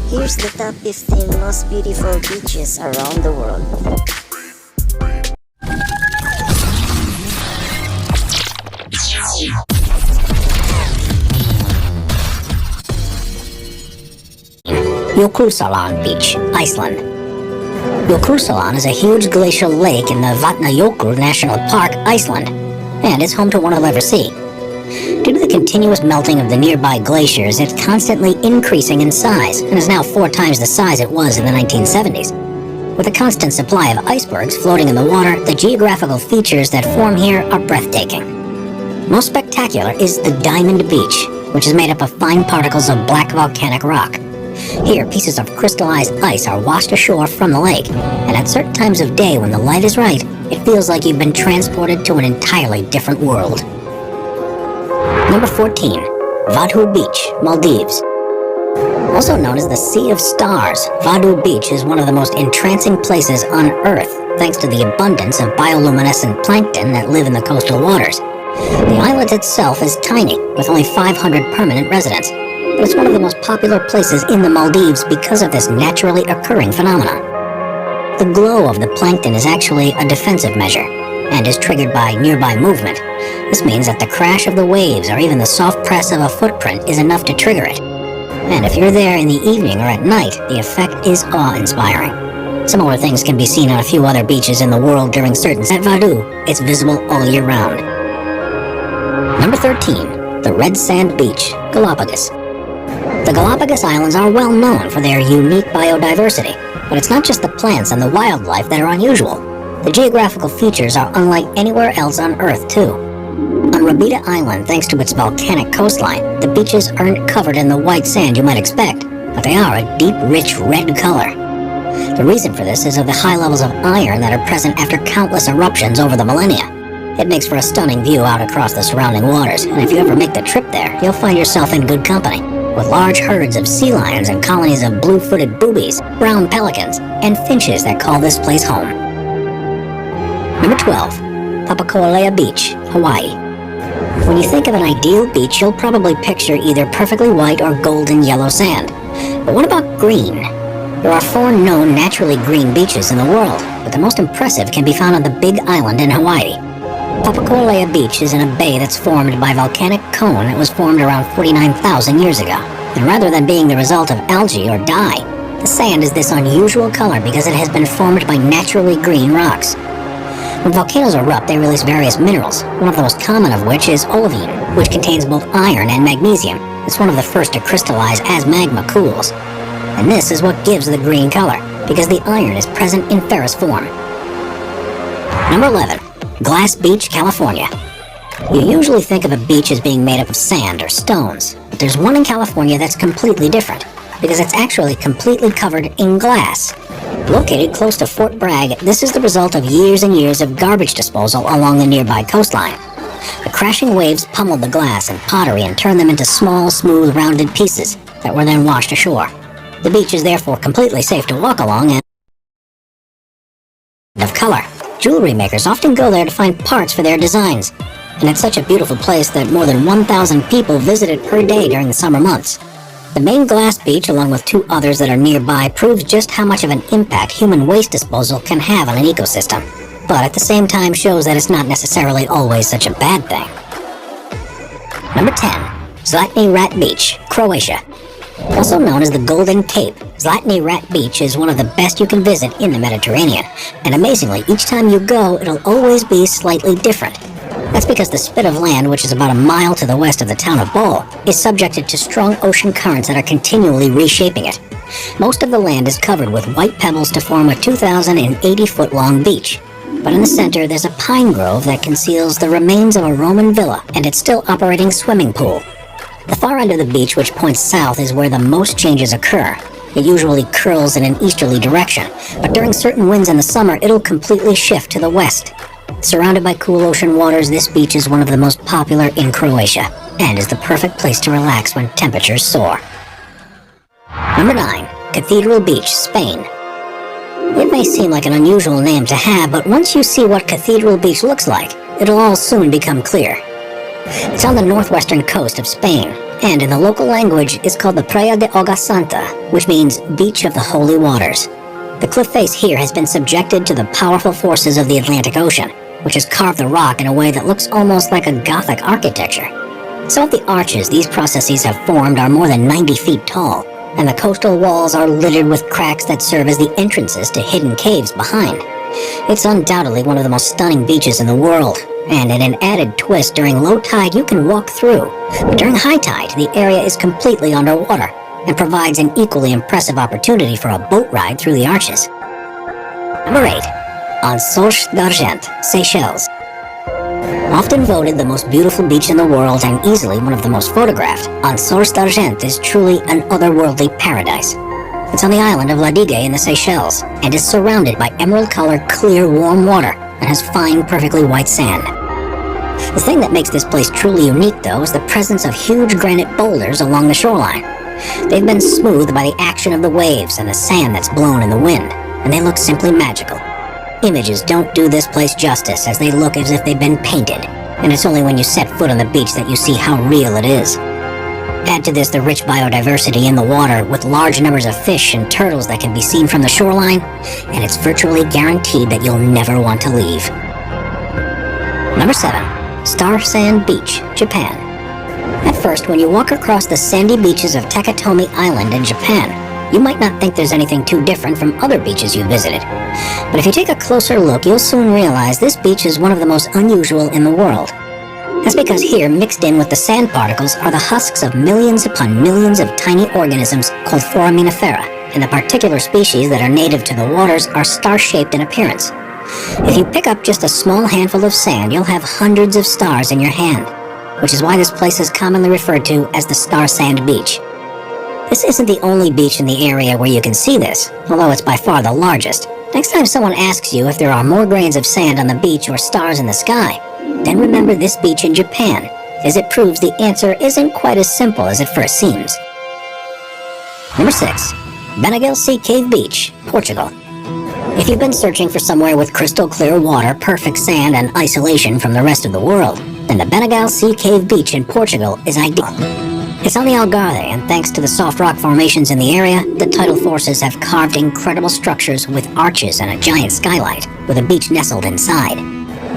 Here's the top 15 most beautiful beaches around the world. Jökulsárlón Beach, Iceland. Jökulsárlón is a huge glacial lake in the Vatnajökull National Park, Iceland, and it's home to one I'll ever see. Due to the continuous melting of the nearby glaciers, it's constantly increasing in size and is now 4 times the size it was in the 1970s. With a constant supply of icebergs floating in the water, the geographical features that form here are breathtaking. Most spectacular is the Diamond Beach, which is made up of fine particles of black volcanic rock. Here, pieces of crystallized ice are washed ashore from the lake, and at certain times of day when the light is right, it feels like you've been transported to an entirely different world. Number 14. Whitehaven Beach, Maldives. Also known as the Sea of Stars, Whitehaven Beach is one of the most entrancing places on Earth, thanks to the abundance of bioluminescent plankton that live in the coastal waters. The island itself is tiny, with only 500 permanent residents, but it's one of the most popular places in the Maldives because of this naturally occurring phenomenon. The glow of the plankton is actually a defensive measure, and is triggered by nearby movement. This means that the crash of the waves or even the soft press of a footprint is enough to trigger it. And if you're there in the evening or at night, the effect is awe-inspiring. Similar things can be seen on a few other beaches in the world during certain at Vaadhoo. It's visible all year round. Number 13. The Red Sand Beach, Galapagos. The Galapagos Islands are well known for their unique biodiversity, but it's not just the plants and the wildlife that are unusual. The geographical features are unlike anywhere else on Earth, too. On Rabida Island, thanks to its volcanic coastline, the beaches aren't covered in the white sand you might expect, but they are a deep, rich red color. The reason for this is of the high levels of iron that are present after countless eruptions over the millennia. It makes for a stunning view out across the surrounding waters, and if you ever make the trip there, you'll find yourself in good company, with large herds of sea lions and colonies of blue-footed boobies, brown pelicans, and finches that call this place home. Number 12. Papakoalea Beach, Hawaii. When you think of an ideal beach, you'll probably picture either perfectly white or golden yellow sand. But what about green? There are 4 known naturally green beaches in the world, but the most impressive can be found on the Big Island in Hawaii. Papakoalea Beach is in a bay that's formed by volcanic cone that was formed around 49,000 years ago. And rather than being the result of algae or dye, the sand is this unusual color because it has been formed by naturally green rocks. When volcanoes erupt, they release various minerals, one of the most common of which is olivine, which contains both iron and magnesium. It's one of the first to crystallize as magma cools. And this is what gives the green color, because the iron is present in ferrous form. Number 11. Glass Beach, California. You usually think of a beach as being made up of sand or stones, but there's one in California that's completely different, because it's actually completely covered in glass. Located close to Fort Bragg, this is the result of years and years of garbage disposal along the nearby coastline. The crashing waves pummeled the glass and pottery and turned them into small, smooth, rounded pieces that were then washed ashore. The beach is therefore completely safe to walk along and of color. Jewelry makers often go there to find parts for their designs, and it's such a beautiful place that more than 1,000 people visit it per day during the summer months. The main glass beach, along with 2 others that are nearby, proves just how much of an impact human waste disposal can have on an ecosystem, but at the same time shows that it's not necessarily always such a bad thing. Number 10. Zlatan Rat Beach, Croatia. Also known as the Golden Cape, Zlatan Rat Beach is one of the best you can visit in the Mediterranean, and amazingly, each time you go, it'll always be slightly different. That's because the spit of land, which is about a mile to the west of the town of Bol, is subjected to strong ocean currents that are continually reshaping it. Most of the land is covered with white pebbles to form a 2,080-foot-long beach. But in the center, there's a pine grove that conceals the remains of a Roman villa and its still operating swimming pool. The far end of the beach, which points south, is where the most changes occur. It usually curls in an easterly direction, but during certain winds in the summer, it'll completely shift to the west. Surrounded by cool ocean waters, this beach is one of the most popular in Croatia, and is the perfect place to relax when temperatures soar. Number 9. Cathedral Beach, Spain. It may seem like an unusual name to have, but once you see what Cathedral Beach looks like, it'll all soon become clear. It's on the northwestern coast of Spain, and in the local language is called the Praia de Agua Santa, which means Beach of the Holy Waters. The cliff face here has been subjected to the powerful forces of the Atlantic Ocean, which has carved the rock in a way that looks almost like a Gothic architecture. Some of the arches these processes have formed are more than 90 feet tall, and the coastal walls are littered with cracks that serve as the entrances to hidden caves behind. It's undoubtedly one of the most stunning beaches in the world, and in an added twist, during low tide you can walk through, but during high tide the area is completely underwater and provides an equally impressive opportunity for a boat ride through the arches. Number 8. Anse d'Argent, Seychelles. Often voted the most beautiful beach in the world and easily one of the most photographed, Anse d'Argent is truly an otherworldly paradise. It's on the island of La Digue in the Seychelles and is surrounded by emerald-colored, clear, warm water and has fine, perfectly white sand. The thing that makes this place truly unique, though, is the presence of huge granite boulders along the shoreline. They've been smoothed by the action of the waves and the sand that's blown in the wind, and they look simply magical. Images don't do this place justice, as they look as if they've been painted, and it's only when you set foot on the beach that you see how real it is. Add to this the rich biodiversity in the water, with large numbers of fish and turtles that can be seen from the shoreline, and it's virtually guaranteed that you'll never want to leave. Number 7. Star Sand Beach, Japan. At first, when you walk across the sandy beaches of Takatomi Island in Japan, you might not think there's anything too different from other beaches you've visited. But if you take a closer look, you'll soon realize this beach is one of the most unusual in the world. That's because here, mixed in with the sand particles, are the husks of millions upon millions of tiny organisms called foraminifera, and the particular species that are native to the waters are star-shaped in appearance. If you pick up just a small handful of sand, you'll have hundreds of stars in your hand, which is why this place is commonly referred to as the Star Sand Beach. This isn't the only beach in the area where you can see this, although it's by far the largest. Next time someone asks you if there are more grains of sand on the beach or stars in the sky, then remember this beach in Japan, as it proves the answer isn't quite as simple as it first seems. Number 6. Benagal Sea Cave Beach, Portugal. If you've been searching for somewhere with crystal clear water, perfect sand, and isolation from the rest of the world, then the Benagal Sea Cave Beach in Portugal is ideal. It's on the Algarve, and thanks to the soft rock formations in the area, the tidal forces have carved incredible structures with arches and a giant skylight, with a beach nestled inside.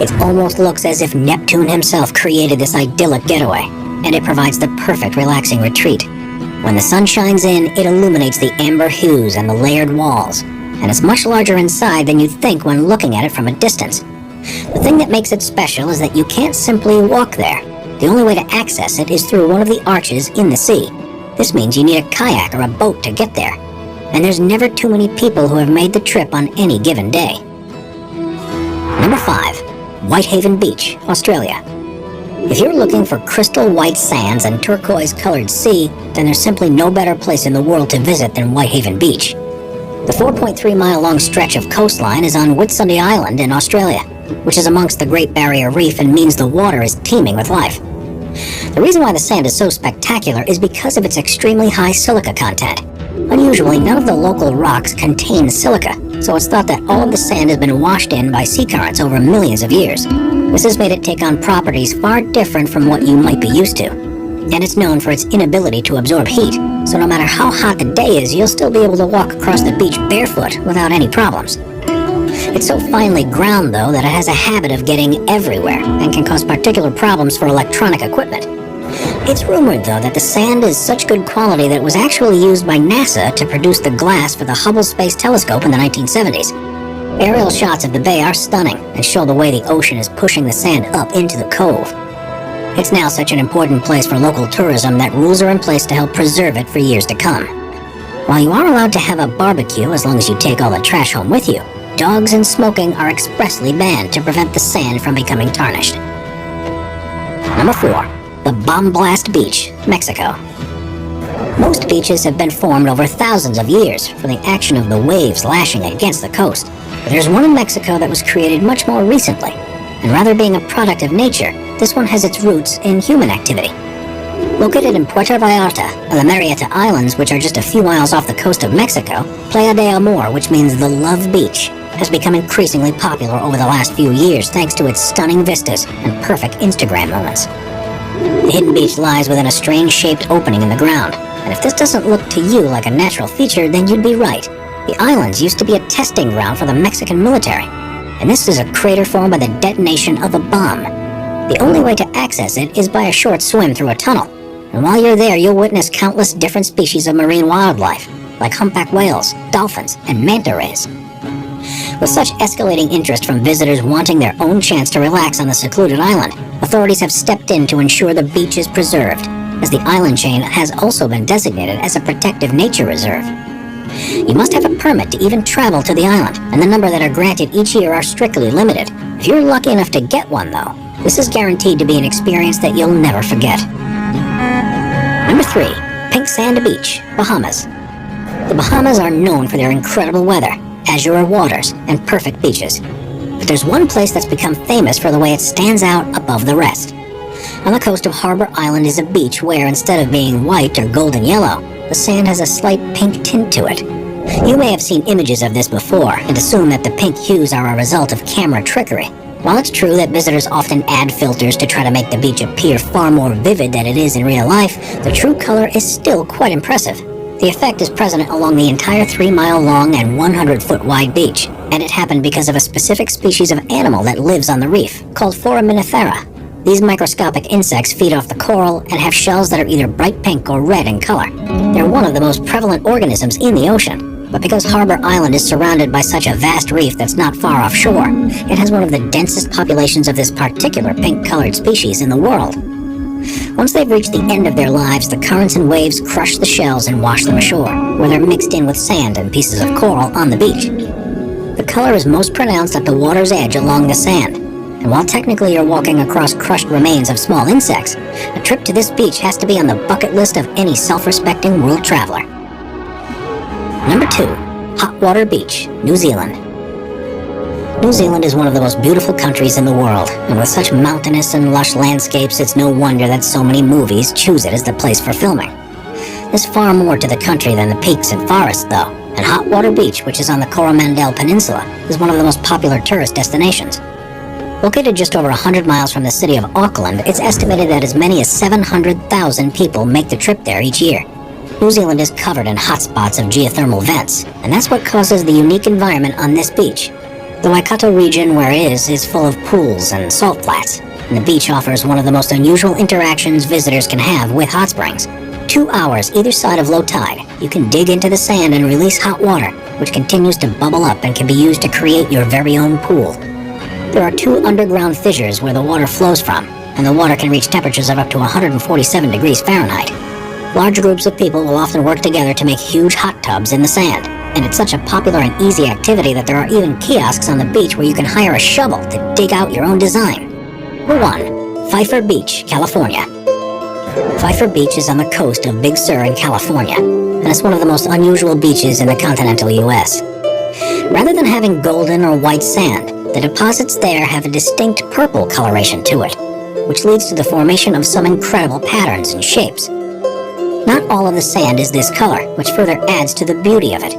It almost looks as if Neptune himself created this idyllic getaway, and it provides the perfect relaxing retreat. When the sun shines in, it illuminates the amber hues and the layered walls, and it's much larger inside than you'd think when looking at it from a distance. The thing that makes it special is that you can't simply walk there. The only way to access it is through one of the arches in the sea. This means you need a kayak or a boat to get there, and there's never too many people who have made the trip on any given day. Number 5. Whitehaven Beach, Australia. If you're looking for crystal white sands and turquoise-colored sea, then there's simply no better place in the world to visit than Whitehaven Beach. The 4.3-mile-long stretch of coastline is on Whitsunday Island in Australia, which is amongst the Great Barrier Reef and means the water is teeming with life. The reason why the sand is so spectacular is because of its extremely high silica content. Unusually, none of the local rocks contain silica, so it's thought that all of the sand has been washed in by sea currents over millions of years. This has made it take on properties far different from what you might be used to. And it's known for its inability to absorb heat, so no matter how hot the day is, you'll still be able to walk across the beach barefoot without any problems. It's so finely ground, though, that it has a habit of getting everywhere and can cause particular problems for electronic equipment. It's rumored, though, that the sand is such good quality that it was actually used by NASA to produce the glass for the Hubble Space Telescope in the 1970s. Aerial shots of the bay are stunning and show the way the ocean is pushing the sand up into the cove. It's now such an important place for local tourism that rules are in place to help preserve it for years to come. While you are allowed to have a barbecue as long as you take all the trash home with you, dogs and smoking are expressly banned to prevent the sand from becoming tarnished. Number 4. The Bomb Blast Beach, Mexico. Most beaches have been formed over thousands of years from the action of the waves lashing against the coast, but there's one in Mexico that was created much more recently, and rather being a product of nature, this one has its roots in human activity. Located in Puerto Vallarta and the Marietta Islands, which are just a few miles off the coast of Mexico, Playa de Amor, which means the Love Beach, has become increasingly popular over the last few years thanks to its stunning vistas and perfect Instagram moments. The hidden beach lies within a strange-shaped opening in the ground, and if this doesn't look to you like a natural feature, then you'd be right. The islands used to be a testing ground for the Mexican military, and this is a crater formed by the detonation of a bomb. The only way to access it is by a short swim through a tunnel, and while you're there, you'll witness countless different species of marine wildlife, like humpback whales, dolphins, and manta rays. With such escalating interest from visitors wanting their own chance to relax on the secluded island, authorities have stepped in to ensure the beach is preserved, as the island chain has also been designated as a protective nature reserve. You must have a permit to even travel to the island, and the number that are granted each year are strictly limited. If you're lucky enough to get one, though, this is guaranteed to be an experience that you'll never forget. Number 3. Pink Sand Beach, Bahamas. The Bahamas are known for their incredible weather, azure waters, and perfect beaches. But there's one place that's become famous for the way it stands out above the rest. On the coast of Harbor Island is a beach where, instead of being white or golden yellow, the sand has a slight pink tint to it. You may have seen images of this before and assume that the pink hues are a result of camera trickery. While it's true that visitors often add filters to try to make the beach appear far more vivid than it is in real life, the true color is still quite impressive. The effect is present along the entire 3-mile-long and 100-foot wide beach, and it happened because of a specific species of animal that lives on the reef, called foraminifera. These microscopic insects feed off the coral and have shells that are either bright pink or red in color. They're one of the most prevalent organisms in the ocean, but because Harbor Island is surrounded by such a vast reef that's not far offshore, it has one of the densest populations of this particular pink-colored species in the world. Once they've reached the end of their lives, the currents and waves crush the shells and wash them ashore, where they're mixed in with sand and pieces of coral on the beach. The color is most pronounced at the water's edge along the sand, and while technically you're walking across crushed remains of small insects, a trip to this beach has to be on the bucket list of any self-respecting world traveler. Number 2. Hot Water Beach, New Zealand. New Zealand is one of the most beautiful countries in the world, and with such mountainous and lush landscapes, it's no wonder that so many movies choose it as the place for filming. There's far more to the country than the peaks and forests, though, and Hot Water Beach, which is on the Coromandel Peninsula, is one of the most popular tourist destinations. Located just over 100 miles from the city of Auckland, it's estimated that as many as 700,000 people make the trip there each year. New Zealand is covered in hotspots of geothermal vents, and that's what causes the unique environment on this beach. The Waikato region where it is full of pools and salt flats, and the beach offers one of the most unusual interactions visitors can have with hot springs. 2 hours either side of low tide, you can dig into the sand and release hot water, which continues to bubble up and can be used to create your very own pool. There are 2 underground fissures where the water flows from, and the water can reach temperatures of up to 147 degrees Fahrenheit. Large groups of people will often work together to make huge hot tubs in the sand, and it's such a popular and easy activity that there are even kiosks on the beach where you can hire a shovel to dig out your own design. Number 1. Pfeiffer Beach, California. Pfeiffer Beach is on the coast of Big Sur in California, and it's one of the most unusual beaches in the continental U.S. Rather than having golden or white sand, the deposits there have a distinct purple coloration to it, which leads to the formation of some incredible patterns and shapes. Not all of the sand is this color, which further adds to the beauty of it.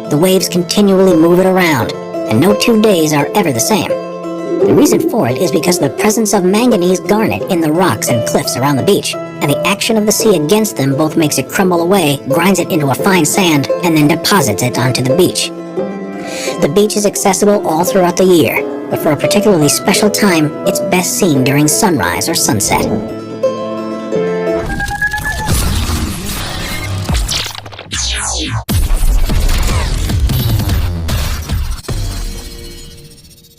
The waves continually move it around, and no 2 days are ever the same. The reason for it is because of the presence of manganese garnet in the rocks and cliffs around the beach, and the action of the sea against them both makes it crumble away, grinds it into a fine sand, and then deposits it onto the beach. The beach is accessible all throughout the year, but for a particularly special time, it's best seen during sunrise or sunset.